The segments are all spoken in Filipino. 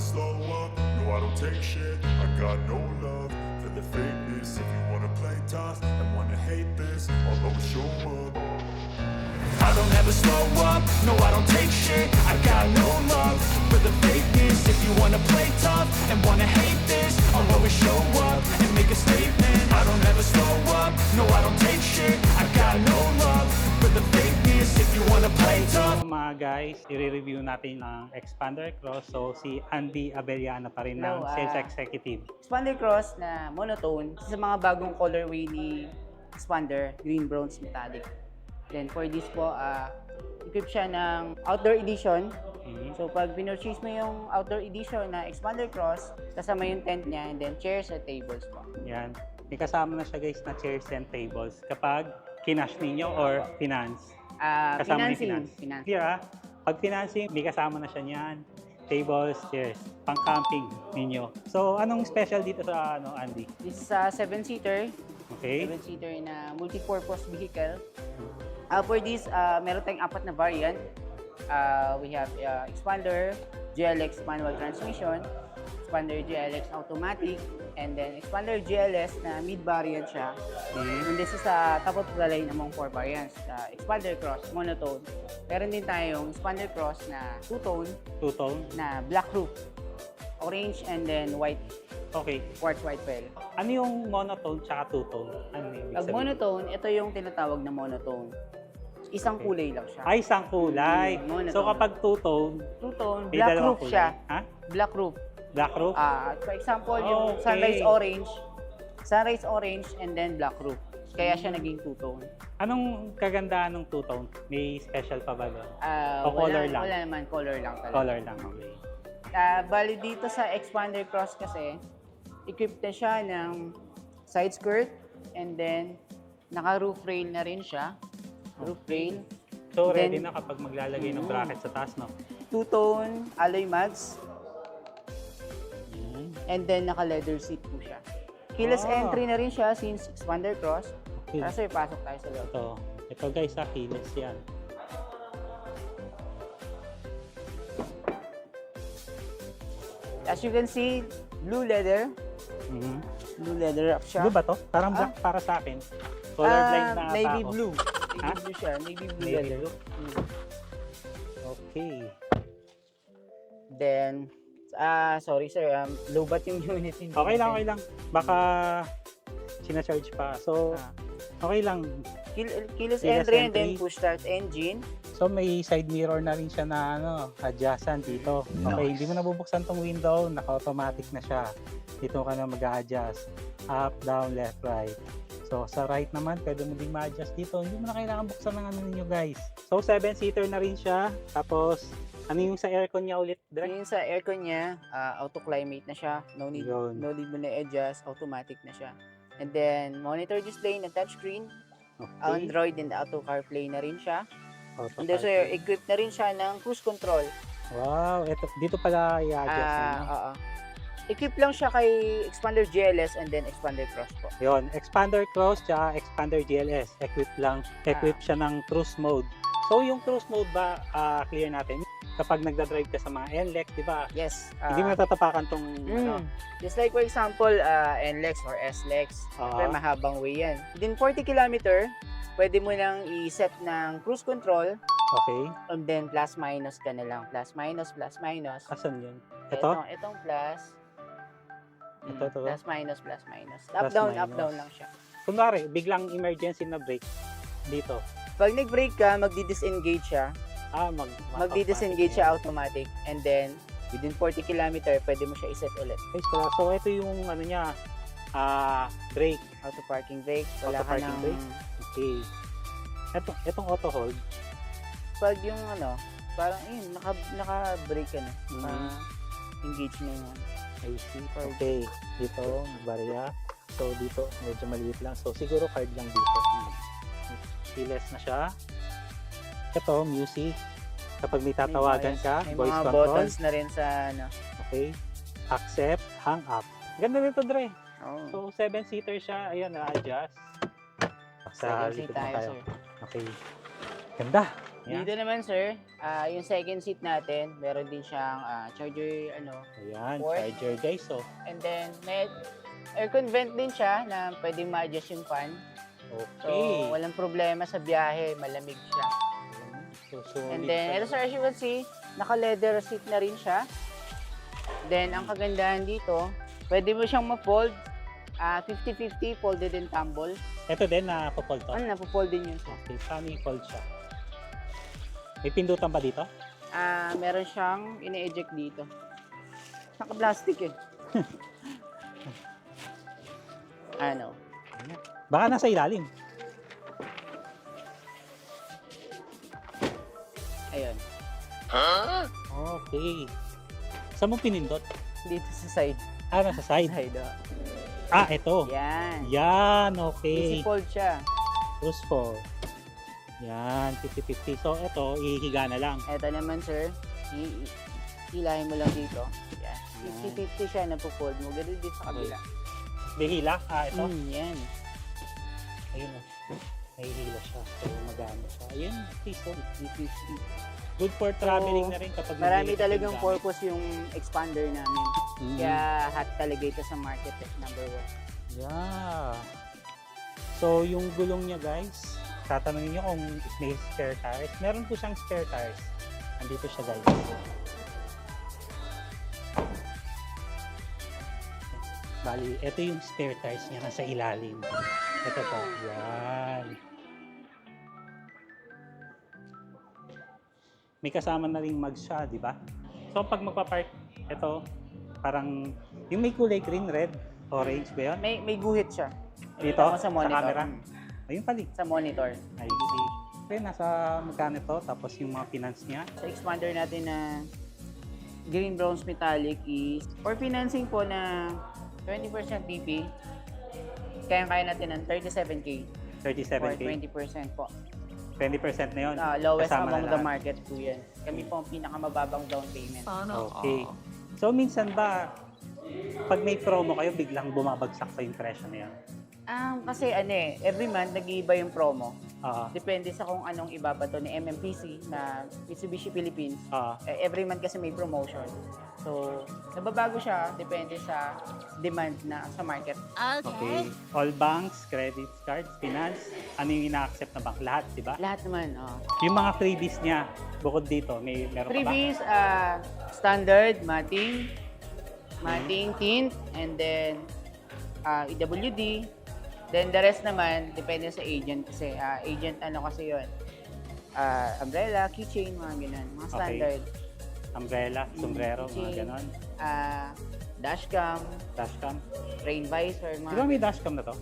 slow up, no I don't take shit. I got no love for the fakeness. If you wanna play tough and wanna hate this, I'll always show up. I don't ever slow up, no I don't take shit. I got no love for the fakeness. If you wanna play tough and wanna hate this, I'll always show up and make a statement. I don't ever slow up, no I don't take shit. I got no love for the fakeness. If you wanna play tough. Mga guys, i-review natin ang Expander Cross. So, si Andy Abellana pa rin ng Hello, Sales Executive. Expander Cross na monotone sa mga bagong colorway ni Expander, green, bronze, metallic. Then for this po, equip siya ng outdoor edition. So pag pinurchase mo yung outdoor edition na Expander Cross, kasama yung tent niya and then chairs at tables po. Yan. May kasama na siya guys na chairs and tables. Kapag kinash ninyo or finance. Kasama ni finance. Clear ah? Pag financing, may kasama na siya niyan. Tables, chairs, pang-camping ninyo. So, anong special dito sa Andy? This is a 7-seater. Okay. 7-seater na multi-purpose vehicle. For this, meron tayong 4 na variant. We have Expander, GLX manual transmission, Expander GLX automatic, and then Expander GLS na mid-variant siya. And this is top of the line among 4 variants. Expander Cross, monotone. Meron din tayong Expander Cross na two-tone Two-tone. na black roof, orange, and then white, Okay. quartz white pearl. Ano yung monotone tsaka two-tone? Ano yung ibig Pag sabihin? monotone, ito yung tinatawag na monotone. Isang kulay lang siya. Ay, isang kulay. Monotone. So, kapag two-tone, Two-tone, may black dalawang roof kulay. siya. Ha? Black roof. Black roof? For example, yung Okay. sunrise orange, and then black roof. Kaya siya naging two-tone. Anong kagandahan ng two-tone? May special pa ba doon? O color lang? Wala naman, color lang talaga. Color lang, okay. Bali dito sa Expander Cross kasi, equipped na siya ng side skirt, and then naka-roof rail na rin siya. Roof rail. So, Then, ready na kapag maglalagay ng bracket sa taas, no? Two-tone alloy mags, Yan. and then naka-leather seat po siya. Keyless Ah. entry na rin siya since Expander Cross. Okay. Tara sir, pasok tayo sa loob. Ito guys, keyless yan. As you can see, blue leather. Mhm. Blue leather wrap siya. Blue ba to? Parang black para sa akin. Colorblind na ata Navy ako. blue. Ha? Navy blue siya. Navy blue Navy leather. blue? Okay. Then, sorry sir, low-bat yung unit. Hindi Okay lang, natin. okay lang. Baka sinacharge pa. So, okay lang. Keyless Keyless entry and then entry. push start engine. So, may side mirror na rin siya na adjustan dito. Okay, hindi mo nabubuksan tong window, naka-automatic na siya. Dito ka na mag-a-adjust. Up, down, left, right. So, sa right naman, pwede mo din ma-adjust dito. Hindi mo na kailangan buksan ng ano ninyo, guys. So, 7-seater na rin siya. Tapos, ano yung sa aircon niya ulit, Dre? Yung sa aircon niya, auto-climate na siya. No need Yun. mo na adjust. Automatic na siya. And then, monitor display na touchscreen. Okay. Android and auto CarPlay na rin siya. Auto And then, sir, CarPlay. equipped na rin siya ng cruise control. Wow, dito pala i-adjust niya. Oo. Equipped lang siya kay Expander GLS and then Expander Cross po. Yun, Expander Cross tsaka Expander GLS. Equipped siya ng cruise mode. So, yung cruise mode ba, clear natin? Kapag nagdadrive ka sa mga NLEX, di ba? Yes. Hindi mo natatapakan tong Just like for example, NLEX or SLEX. Siyempre, mahabang way yan. Within 40 kilometer, pwede mo nang i-set ng cruise control Okay. and then plus minus ka na lang. Plus minus, plus minus. Asan yun? Ito? Itong plus. Ito. Plus minus, plus minus. Plus Up minus. down lang siya. Kunwari, biglang emergency na brake dito. Pag nag-brake ka, magdi-disengage siya. Magdi-disengage siya automatic. And then, within 40 kilometer, pwede mo siya iset ulit. Okay, so ito yung ano niya, brake. Auto parking brake. Wala Auto ka parking ng... brake. Okay. Itong auto hold. Pag yung parang yun, naka-brake ka na. Mhm. Engage na yun. I see. Okay. Dito, barya. So, dito, medyo maliit lang. So, siguro card lang dito. Keyless na siya. Ito, music. Kapag may tatawagan ka, May voice mga control. buttons na rin sa Okay. Accept, hang up. Ganda nito, Dre. Oh. So, 7-seater siya. Ayan, na-adjust. Sa Second seat likod na tayo, tayo. sir. Okay. Ganda. Ayan. Dito naman sir, yung second seat natin, meron din siyang charger Ayan, Port. charger guys. So, and then may aircon vent din siya na pwedeng ma-adjust yung fan. So okay. walang problema sa biyahe, malamig siya. So, solid And then ito talaga. sir, as you can see, naka-leather seat na rin siya. Then ang kagandahan dito, pwede mo siyang ma-fold. 50-50, folded and tumble. Ito din na po-fold to. Na-fold din yun sir. Okay, paano i-fold siya? May pindutan ba dito? Meron siyang ine-eject dito. Naka-plastic eh. Ano? Baka nasa ilalim. Ayun. Okay. Saan mo pinindot? Dito sa side. Nasa side. Side, Ito. Yan. Yan, Easy okay. fold siya. Cruise for. Yan, 50-50. So, ito, ihiga na lang. Ito naman, sir. Hilahin mo lang dito. Yan. 50-50 siya na po-fold mo. Ganun din sa kabila. Bihila? Ito. Yan. Ayun, nahihila siya. So, magano siya. Ayun, piso. 50-50. Good for traveling na rin kapag Marami nabili ka talagang ng purpose yung expander namin. gamit. Kaya hot talaga ito sa market number 1. Yeah. So, yung gulong niya guys, tatanungin niyo kung may spare tires. Meron po siyang spare tires. Andito siya guys. Bali, ito yung spare tires niya nasa ilalim. Ito po. Yan. May kasama na ring mag siya, di ba? So, pag magpa-park, ito, parang, yung may kulay green, red, orange ba yun? May guhit siya. Dito? Ako Sa monitor. camera? Ayun pali. Sa monitor. I see. Okay, nasa magkano to, tapos yung mga finance niya. Sa expander natin na green bronze metallic is for financing po na 20% DP, kaya natin ng 37K for 37K. 20% po. 20% na yun. Lowest Kasama among na the lahat. market po yan. Kami po ang pinakamababang down payment. Okay. So, minsan ba, pag may promo kayo, biglang bumabagsak sa yung presyo na yan? Kasi every month nag-iiba yung promo. Oo. Depende sa kung anong ibabato ni MMPC na Mitsubishi Philippines. Oo. Every month kasi may promotion. So, nababago siya depende sa demand na sa market. Okay. All banks, credit cards, finance, ano yung ina-accept na bank? Lahat, di ba? Lahat naman, Yung mga freebies niya, bukod dito, meron pa ba? Freebies, standard, mating, tint, and then EWD. Then the rest naman, depende sa agent kasi agent kasi yun. Umbrella, keychain, mga ganun. Mga Okay. standard. Umbrella, sombrero, mga Keychain, ganon. Dashcam, Dashcam. rain visor, Di mga ba may dashcam na to?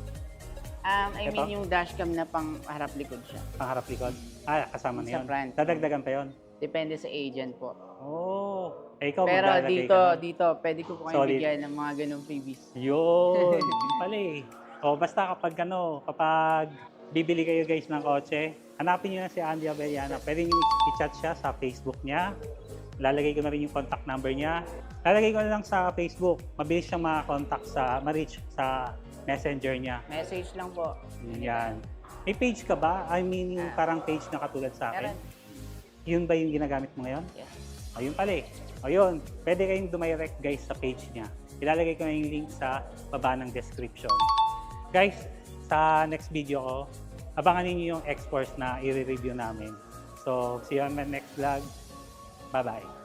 I mean Ito? yung dashcam na pang harap likod siya. Pangharap likod? Kasama na Sa yun. front. Dadagdagan pa yun. Depende sa agent po. Oh. Ikaw, Pero maglalagay dito, ka nun. dito, pwede ko po kayo Solid. bigyan ng mga ganung freebies. Yun. Yun pala eh. O basta kapag bibili kayo guys ng kotse, hanapin nyo na si Andy Abellana. Pwede nyo i-chat siya sa Facebook niya. Lalagay ko na rin yung contact number niya. Lalagay ko na lang sa Facebook. Mabilis siyang ma-contact ma-reach sa messenger niya. Message lang po. Yan. May page ka ba? I mean, yung parang page na katulad sa akin. Meron. Yun ba yung ginagamit mo ngayon? Yes. Ayun pala eh. Ayun, pwede kayong dumirect guys sa page niya. Ilalagay ko na yung link sa baba ng description. Guys, sa next video ko, abangan niyo yung X-Force na i-review namin. So, see you on my next vlog. Bye-bye.